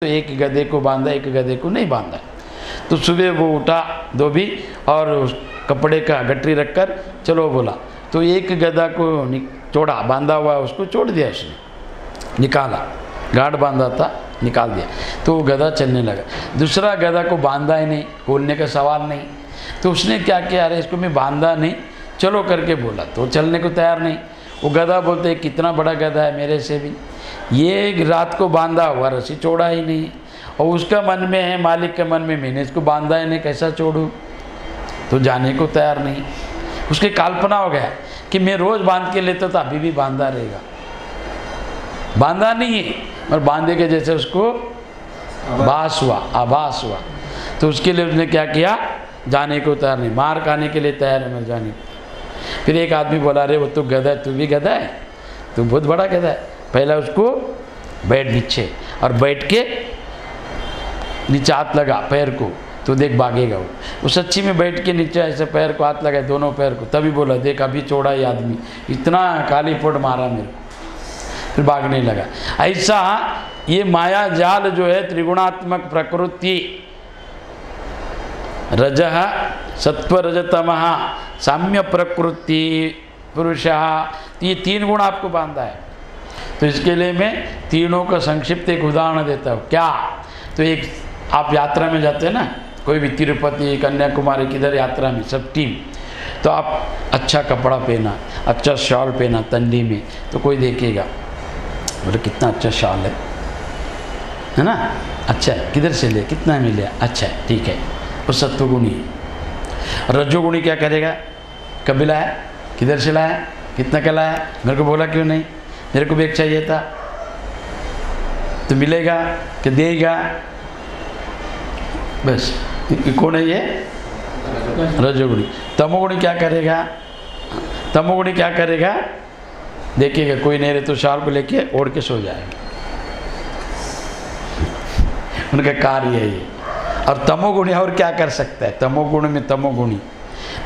तो एक गधे को बांधा, एक गधे को नहीं बांधा। तो सुबह वो उठा धोबी और उस कपड़े का गठरी रखकर चलो बोला, तो एक गधा को छोड़ा, बांधा हुआ उसको छोड़ दिया, उसने निकाला, गाढ़ बांधा था निकाल दिया, तो वो गधा चलने लगा। दूसरा गधा को बांधा ही नहीं, खोलने का सवाल नहीं, तो उसने क्या किया, अरे इसको मैं बांधा नहीं, चलो करके बोला, तो चलने को तैयार नहीं। वो गधा बोलते कितना बड़ा गधा है मेरे से भी, ये रात को बांधा हुआ, रस्सी छोड़ा ही नहीं, और उसका मन में है, मालिक के मन में मैंने इसको बांधा ही नहीं, कैसा छोड़ूँ, तो जाने को तैयार नहीं। उसकी कल्पना हो गया कि मैं रोज़ बांध के लेता था, अभी भी बांधा रहेगा, बांधा नहीं है और बांधे के जैसे उसको आभास हुआ। तो उसके लिए उसने क्या किया, जाने को तैयार नहीं, मार खाने के लिए तैयार है, मैं जाने को। फिर एक आदमी बोला, अरे वो तो गधा है, तू भी गधा है, तू बहुत बड़ा गधा है, पहला उसको बैठ नीचे और बैठ के नीचे हाथ लगा पैर को, तो देख भागेगा वो सच्ची में बैठ के नीचे ऐसे पैर को हाथ लगाए, दोनों पैर को, तभी बोला देख अभी छोड़ा ये आदमी, इतना काली पोट मारा मेरे को, फिर भागने लगा। ऐसा ये माया जाल जो है, त्रिगुणात्मक प्रकृति, रजः सत्व रजतमः साम्य प्रकृति पुरुषः, ये तीन गुण आपको बांधा है। तो इसके लिए मैं तीनों का संक्षिप्त एक उदाहरण देता हूँ। क्या, तो एक आप यात्रा में जाते हैं ना, कोई भी तिरुपति, कन्याकुमारी, किधर यात्रा में सब टीम, तो आप अच्छा कपड़ा पहना, अच्छा शॉल पहना ठंडी में, तो कोई देखेगा बोले कितना अच्छा शॉल है ना, अच्छा है, किधर से ले, कितना मिले, अच्छा है, ठीक है, वो सत्वगुणी है। रजोगुणी क्या करेगा, कभी लाया, किधर से लाया, कितना का लाया, मेरे को बोला क्यों नहीं, मेरे को भी एक चाहिए था, तो मिलेगा कि देगा, बस कौन है ये, रजोगुणी। तमोगुणी क्या करेगा, तमोगुणी क्या करेगा, देखेगा कोई नहीं रहे तो शाल को लेके ओढ़ के सो जाएगा, उनका कार्य है ये। और तमोगुणी और क्या कर सकता है, तमोगुण में तमोगुणी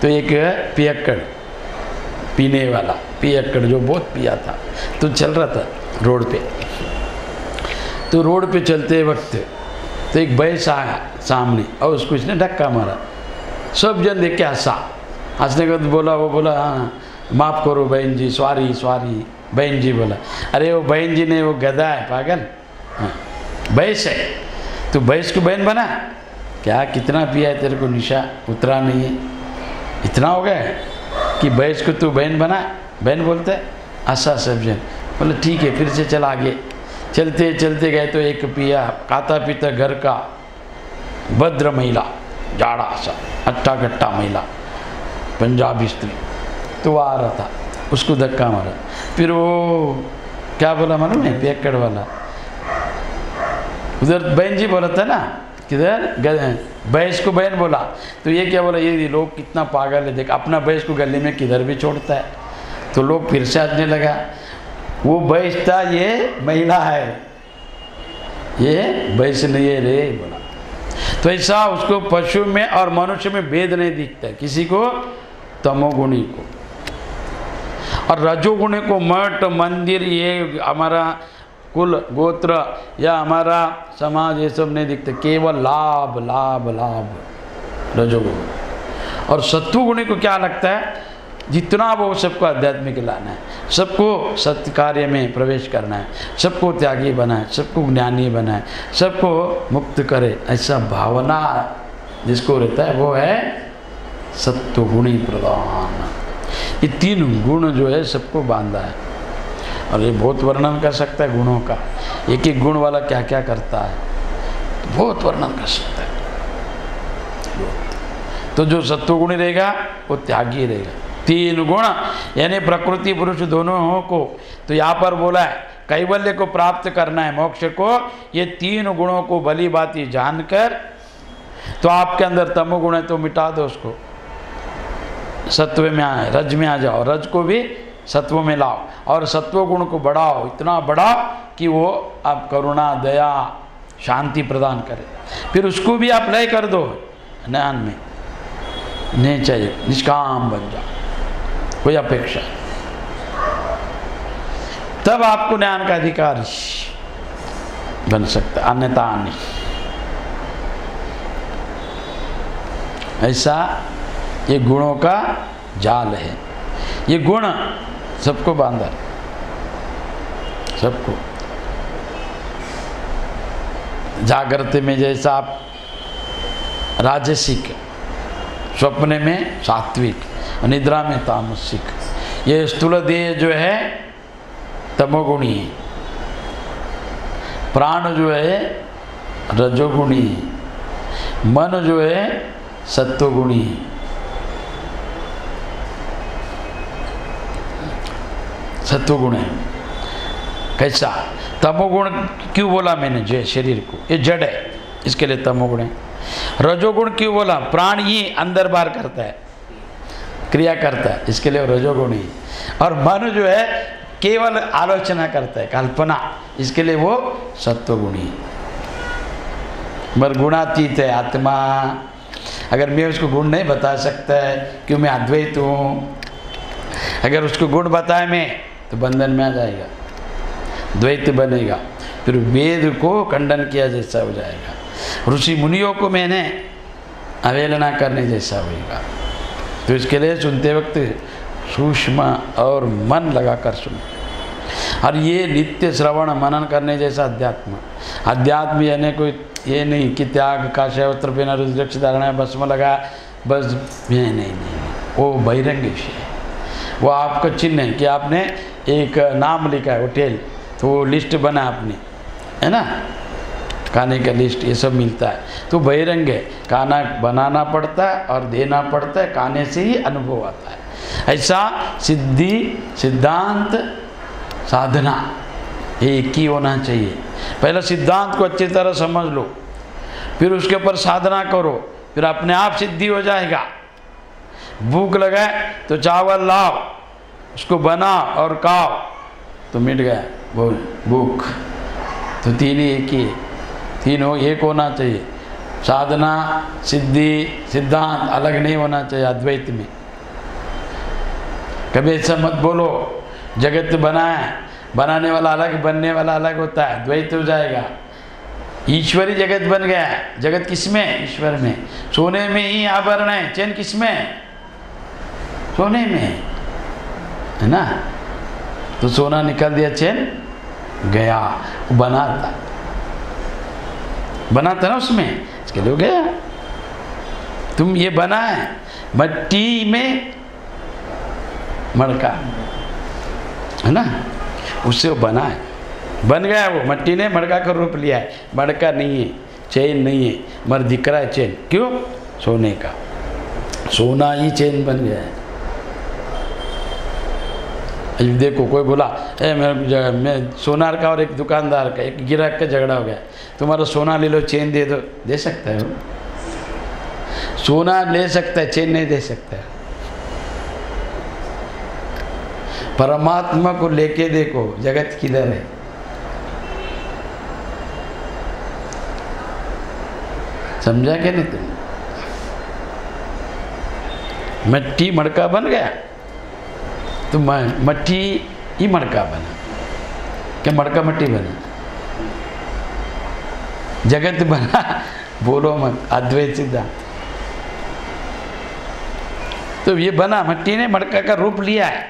तो एक पियक्कड़, पीने वाला पियक्कड़ जो बहुत पिया था, तो चल रहा था रोड पे, तो रोड पे चलते वक्त तो एक भैंस आया सामने और उसको इसने धक्का मारा, सब जन देख के हंसा, हंसने के बाद बोला, वो बोला हाँ माफ़ करो बहन जी, सॉरी सॉरी, बहन जी बोला, अरे वो बहन जी ने, वो गधा है पागल, हाँ भैंस है, तो भैंस को बहन बना क्या, कितना पिया है तेरे को, निशा उतरा नहीं है, इतना हो गया कि भैंस को तू बहन बना, बहन बोलते हैं, हंसा सब जन, बोले ठीक है, फिर से चल आगे, चलते चलते गए तो एक पिया खाता पीता घर का भद्र महिला, जाड़ा सा अट्टा कट्टा महिला, पंजाबी स्त्री, तो आ रहा था, उसको धक्का मारा, फिर वो क्या बोला मालूम है, पियक्कड़ वाला, उधर बहन जी बोला था ना, किधर भैंस को बहन बोला, तो ये क्या बोला, ये लोग कितना पागल है, देख अपना भैंस को गले में किधर भी छोड़ता है, तो लोग फिर से हंसने लगा, वो भैंस था, ये महिला है, ये भैंस नहीं है रे बोला। तो ऐसा उसको पशु में और मनुष्य में भेद नहीं दिखता है, किसी को तमोगुणी को, और रजोगुणी को मठ मंदिर, ये हमारा कुल गोत्र या हमारा समाज, ये सब नहीं दिखते, केवल लाभ लाभ लाभ रजोगुण। और सत्वगुणी को क्या लगता है, जितना वो सबको आध्यात्मिक लाना है, सबको सत्य कार्य में प्रवेश करना है, सबको त्यागी बनाए, सबको ज्ञानी बनाए, सबको मुक्त करे, ऐसा भावना जिसको रहता है वो है सत्वगुणी प्रधान। ये तीन गुण जो है सबको बांधा है, और ये बहुत वर्णन कर सकता है गुणों का, एक एक गुण वाला क्या क्या करता है, बहुत वर्णन कर सकता है। तो जो सत्वगुणी रहेगा वो त्यागी रहेगा। तीन गुण यानी प्रकृति पुरुष दोनों को, तो यहाँ पर बोला है कैवल्य को प्राप्त करना है, मोक्ष को, ये तीन गुणों को भली भांति जानकर, तो आपके अंदर तमोगुण है तो मिटा दो उसको, सत्व में आए, रज में आ जाओ, रज को भी सत्व में लाओ, और सत्व गुण को बढ़ाओ, इतना बढ़ाओ कि वो आप करुणा दया शांति प्रदान करे, फिर उसको भी आप लय कर दो, ज्ञान में नहीं चाहिए, निष्काम बन जाओ, कोई अपेक्षा, तब आपको ज्ञान का अधिकार बन सकता, अन्यथा नहीं। ऐसा ये गुणों का जाल है। ये गुण सबको बांधा, सबको। जागृति में जैसा आप राजसिक, स्वप्न में सात्विक, निद्रा में तामसिक। ये स्थूल देह जो है तमोगुणी है, प्राण जो है रजोगुणी है, मन जो है सत्वगुणी है। सत्वगुण है। कैसा? तमोगुण क्यों बोला मैंने? जो है शरीर को, ये जड़ है, इसके लिए तमोगुण है। रजोगुण क्यों बोला? प्राण ही अंदर बाहर करता है, क्रिया करता है, इसके लिए रजोगुण ही। और मन जो है केवल आलोचना करता है, कल्पना, इसके लिए वो सत्वगुणी। मगर गुणातीत है आत्मा। अगर मैं उसको गुण नहीं बता सकता है, क्यों? मैं अद्वैत हूँ। अगर उसको गुण बताए मैं, तो बंधन में आ जाएगा, द्वैत बनेगा, फिर वेद को खंडन किया जैसा हो जाएगा, ऋषि मुनियों को मैंने अवहेलना करने जैसा होगा। तो इसके लिए सुनते वक्त सूक्ष्म और मन लगाकर सुनो। और ये नित्य श्रवण मनन करने जैसा अध्यात्म। अध्यात्म यानी कोई ये नहीं कि त्याग, काशय वस्त्र पहना, रुद्राक्ष धारण, भस्म लगा, बस नहीं, वो बहिरंग विषय है। वो आपका चिन्ह है कि आपने एक नाम लिखा है होटल, तो वो लिस्ट बना आपने, है ना, खाने का लिस्ट, ये सब मिलता है, तो बहिरंग है। खाना बनाना पड़ता है और देना पड़ता है, खाने से ही अनुभव आता है। ऐसा सिद्धि, सिद्धांत, साधना, ये एक ही होना चाहिए। पहले सिद्धांत को अच्छी तरह समझ लो, फिर उसके ऊपर साधना करो, फिर अपने आप सिद्धि हो जाएगा। भूख लगाए तो चावल लाओ, उसको बना और खाओ, तो मिट गया बोल भूख। तो तीन ही एक ही, तीनों एक होना चाहिए। साधना, सिद्धि, सिद्धांत अलग नहीं होना चाहिए अद्वैत में। कभी ऐसा मत बोलो जगत बना है, बनाने वाला अलग, बनने वाला अलग होता है, द्वैत हो जाएगा। ईश्वरी जगत बन गया है। जगत किसमें? ईश्वर में। सोने में ही आभरण है, चैन किसमें? सोने में, है ना। तो सोना निकल दिया, चैन गया। बनाता ना उसमें, इसके लिए गया। तुम ये बना है मट्टी में मड़का, है ना, उससे वो बना है, बन गया। वो मट्टी ने मड़का का रूप लिया है। मड़का नहीं है, चैन नहीं है, मगर दिख रहा है चैन। क्यों? सोने का, सोना ही चैन बन गया है। देखो कोई बोला मैं सोनार का और एक दुकानदार का, एक गिराक का झगड़ा हो गया, तुम्हारा सोना ले लो, चेन दे दो, दे सकता है वो? सोना ले सकता है, चेन नहीं दे सकता है। परमात्मा को लेके देखो, जगत किधर है? समझा क्या नहीं तुम? मट्टी मड़का बन गया, तो मट्टी ही मड़का बना, क्या मड़का मट्टी बना? जगत बना, बोलो मत, अद्वैत सिद्धांत। तो ये बना, मट्टी ने मड़का का रूप लिया है,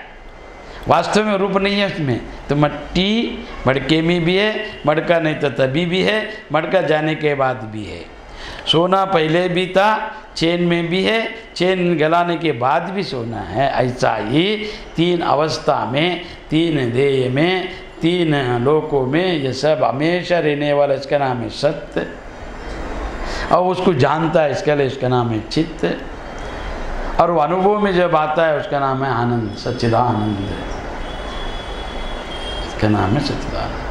वास्तव में रूप नहीं है उसमें। तो मट्टी मड़के में भी है, मड़का नहीं तो तभी भी है, मड़का जाने के बाद भी है। सोना पहले भी था, चैन में भी है, चैन गलाने के बाद भी सोना है। ऐसा ही तीन अवस्था में, तीन देह में, तीन लोकों में, ये सब हमेशा रहने वाला, इसका नाम है सत्य। और उसको जानता है, इसके लिए इसका नाम है चित्त। और वो अनुभव में जब आता है, उसका नाम है आनंद, सच्चिदानंद, इसका नाम है सच्चिदानंद।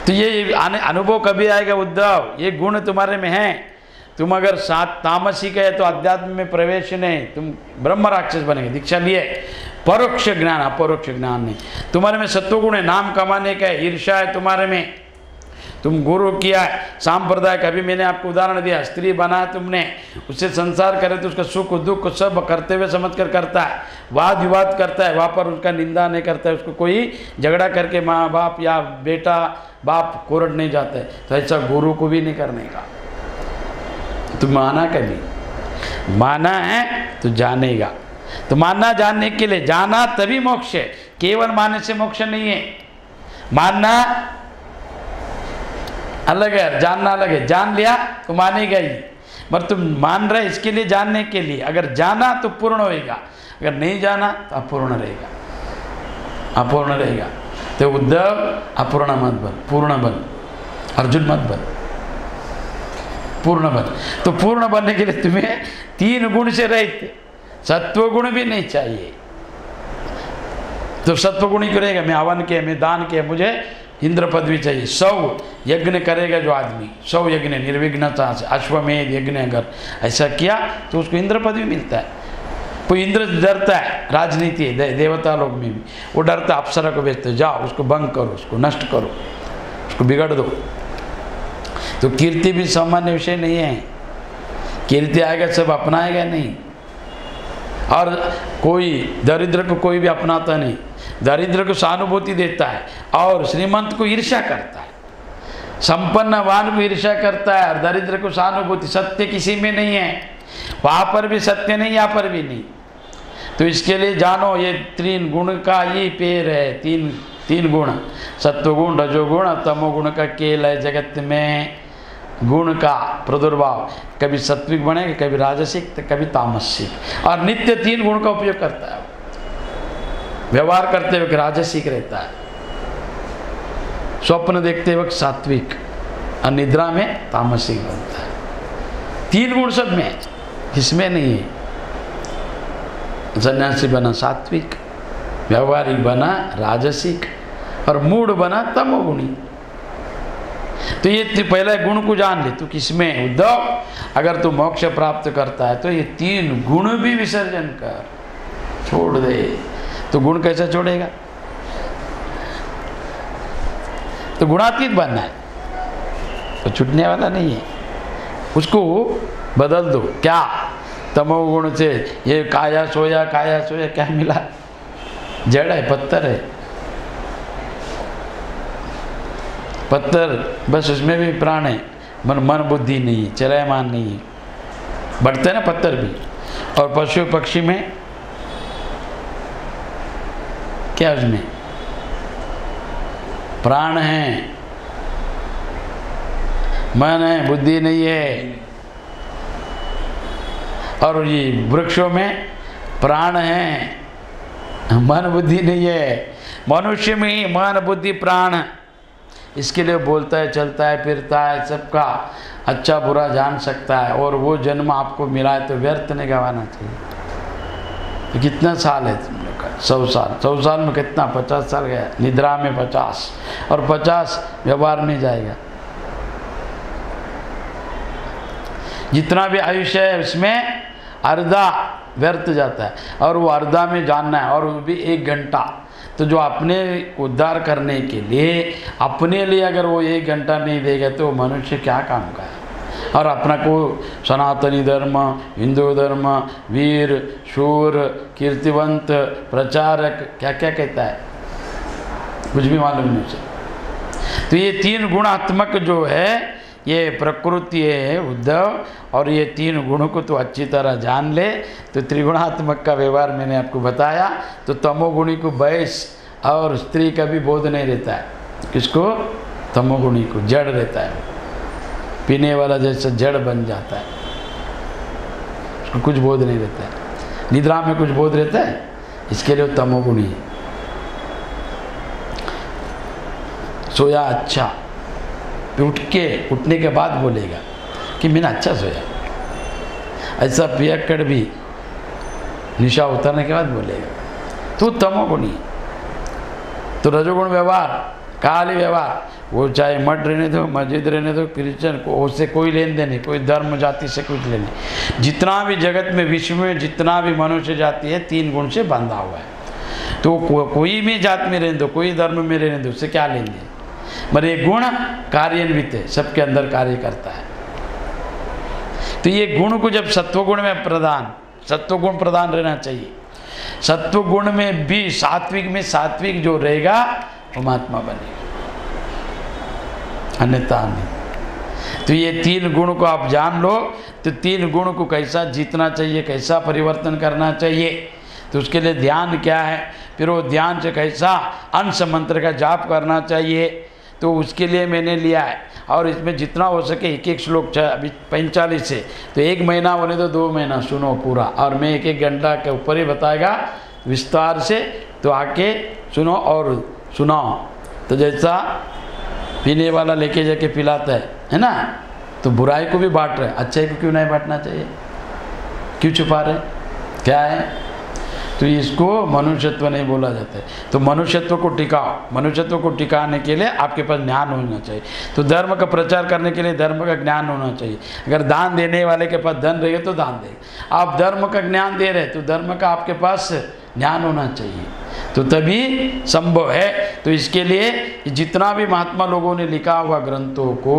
तो ये अनुभव कभी आएगा उद्धव? ये गुण तुम्हारे में है। तुम अगर सात तामसिक है तो अध्यात्म में प्रवेश नहीं, तुम ब्रह्म राक्षस बनेंगे। दीक्षा लिए परोक्ष ज्ञान, अपरोक्ष ज्ञान नहीं। तुम्हारे में सत्वगुण है, नाम कमाने का है, ईर्ष्या है तुम्हारे में, तुम गुरु किया है सांप्रदाय का, अभी मैंने आपको उदाहरण दिया, स्त्री बनाया तुमने, उससे संसार करे तो उसका सुख दुख सब करते हुए समझ कर करता है, वाद विवाद करता है, वहाँ पर उसका निंदा नहीं करता है, उसको कोई झगड़ा करके माँ बाप या बेटा बाप कोरट नहीं जाता है, तो ऐसा गुरु को भी नहीं करने का। तुम माना कभी, माना है तो जानेगा। तो मानना जानने के लिए, जाना तभी मोक्ष है, केवल मानने से मोक्ष नहीं है। मानना अलग है, जानना अलग है। जान लिया तो मानेगा ही, पर तुम मान रहे इसके लिए जानने के लिए। अगर जाना तो पूर्ण होएगा, अगर नहीं जाना तो अपूर्ण रहेगा, अपूर्ण रहेगा। तो उद्धव अपूर्ण मत बन, पूर्ण बन। अर्जुन मत बन, पूर्ण बन। तो पूर्ण बनने के लिए तुम्हें 3 गुण से रहित, सत्व गुण भी नहीं चाहिए। तो सत्व गुण ही करेगा, मैं हवन के, मैं दान के, मुझे इंद्र पद भी चाहिए। 100 यज्ञ करेगा जो आदमी, 100 यज्ञ निर्विघ्नता से, अश्वमेध यज्ञ अगर ऐसा किया तो उसको इंद्र पद भी मिलता है। कोई इंद्र डरता है, राजनीति है देवता लोग में भी, वो डरता है, अप्सरा को भेजते, जाओ उसको भंग करो, उसको नष्ट करो, उसको बिगाड़ दो। तो कीर्ति भी सामान्य विषय नहीं है, कीर्ति आएगा सब अपनाएगा नहीं। और कोई दरिद्र को कोई भी अपनाता नहीं, दरिद्र को सहानुभूति देता है और श्रीमंत को ईर्ष्या करता है, संपन्नवान को ईर्ष्या करता है और दरिद्र को सहानुभूति। सत्य किसी में नहीं है, वहाँ पर भी सत्य नहीं, यहाँ पर भी नहीं। तो इसके लिए जानो ये 3 गुण का ये पेड़ है, तीन गुण, सत्वगुण रजोगुण और तमोगुण का खेल है जगत में। गुण का प्रादुर्भाव कभी सात्विक बनेगा, कभी राजसिक, तो कभी तामसिक, और नित्य 3 गुण का उपयोग करता है। व्यवहार करते वक्त राजसिक रहता है, स्वप्न देखते वक्त सात्विक, और निद्रा में तामसिक बनता है। 3 गुण सब में, इसमें नहीं है। सन्यासी बना सात्विक, व्यवहारिक बना राजसिक, और मूड बना तमोगुणी। तो ये पहले गुण को जान ले, तू किसमें उद्धव। अगर तू मोक्ष प्राप्त करता है तो ये 3 गुण भी विसर्जन कर, छोड़ दे। तो गुण कैसे छोड़ेगा? तो गुणातीत बनना है, तो छूटने वाला नहीं है। उसको बदल दो। क्या? तमोगुण से ये काया सोया क्या मिला? जड़ है, पत्थर है, पत्थर, बस उसमें भी प्राण है, मन बुद्धि नहीं है, चलयमान नहीं है, बढ़ते ना पत्थर भी। और पशु पक्षी में क्या? उसमें प्राण है, मन है, बुद्धि नहीं है। और ये वृक्षों में प्राण है, मन बुद्धि नहीं है। मनुष्य में ही मन बुद्धि प्राण, इसके लिए बोलता है, चलता है, फिरता है, सबका अच्छा बुरा जान सकता है। और वो जन्म आपको मिला है तो व्यर्थ नहीं गंवाना चाहिए। तो कितना साल है तुम लोग का? 100 साल। 100 साल में कितना? 50 साल गया। निद्रा में 50 और 50 व्यवहार में जाएगा। जितना भी आयुष्य है उसमें अर्धा व्यर्थ जाता है, और वो अर्धा में जानना है, और वो भी 1 घंटा। तो जो अपने उद्धार करने के लिए, अपने लिए अगर वो 1 घंटा नहीं देगा तो मनुष्य क्या काम का है? और अपना को सनातनी धर्म, हिंदू धर्म, वीर, शूर, कीर्तिवंत, प्रचारक क्या क्या कहता है, कुछ भी मालूम नहीं उसे। तो ये 3 गुणात्मक जो है ये प्रकृति है उद्धव, और ये 3 गुणों को तो अच्छी तरह जान ले। तो त्रिगुणात्मक का व्यवहार मैंने आपको बताया। तो तमोगुणी को वैश और स्त्री का भी बोध नहीं रहता है। किसको? तमोगुणी को जड़ रहता है, पीने वाला जैसा जड़ बन जाता है, उसको कुछ बोध नहीं रहता है। निद्रा में कुछ बोध रहता है, इसके लिए वो तमोगुणी है। सोया अच्छा, उठने के बाद बोलेगा कि मैंने अच्छा सोया। ऐसा पियक्कड़ भी निशा उतरने के बाद बोलेगा। तो तमोगुणी। तो रजोगुण व्यवहार, काली व्यवहार, वो चाहे मठ रहने दो, मस्जिद रहने दो, क्रिश्चियन को, उससे कोई लेन देन नहीं, कोई धर्म जाति से कुछ लेने। जितना भी जगत में, विश्व में जितना भी मनुष्य जाति है 3 गुण से बंधा हुआ है। तो कोई भी जात में रहने दो, कोई धर्म में रहने दो, उससे क्या लेन देन? मगर ये गुण कार्यान्वित है, सबके अंदर कार्य करता है। तो ये गुण को जब सत्वगुण में प्रधान, सत्वगुण प्रधान रहना चाहिए। सत्वगुण में भी सात्विक जो रहेगा वो महात्मा बनेगा, अन्यथा नहीं। तो ये 3 गुण को आप जान लो, तो 3 गुण को कैसा जीतना चाहिए, कैसा परिवर्तन करना चाहिए, तो उसके लिए ध्यान क्या है, फिर वो ध्यान से कैसा अंश मंत्र का जाप करना चाहिए, तो उसके लिए मैंने लिया है। और इसमें जितना हो सके एक श्लोक, अभी 45 है, तो 1 महीना होने तो 2 महीना सुनो पूरा, और मैं 1 घंटा के ऊपर ही बताएगा विस्तार से, तो आके सुनो और सुनाओ। तो जैसा पीने वाला लेके जाके पिलाता है ना, तो बुराई को भी बांट रहे, अच्छाई को क्यों नहीं बांटना चाहिए, क्यों छुपा रहे, क्या है? तो इसको मनुष्यत्व नहीं बोला जाता है। तो मनुष्यत्व को टिकाओ, मनुष्यत्व को टिकाने के लिए आपके पास ज्ञान होना चाहिए। तो धर्म का प्रचार करने के लिए धर्म का ज्ञान होना चाहिए। अगर दान देने वाले के पास धन रहे तो दान दे, आप धर्म का ज्ञान दे रहे तो धर्म का आपके पास ज्ञान होना चाहिए, तो तभी संभव है। तो इसके लिए जितना भी महात्मा लोगों ने लिखा हुआ ग्रंथों को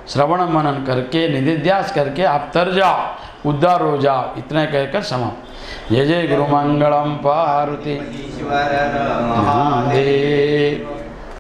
श्रवण मनन करके निधिध्यास करके आप तर जाओ, उद्धार हो जाओ, इतना कहकर समाप्त। जय जय गुरु मंगलम पार्वती महादेव।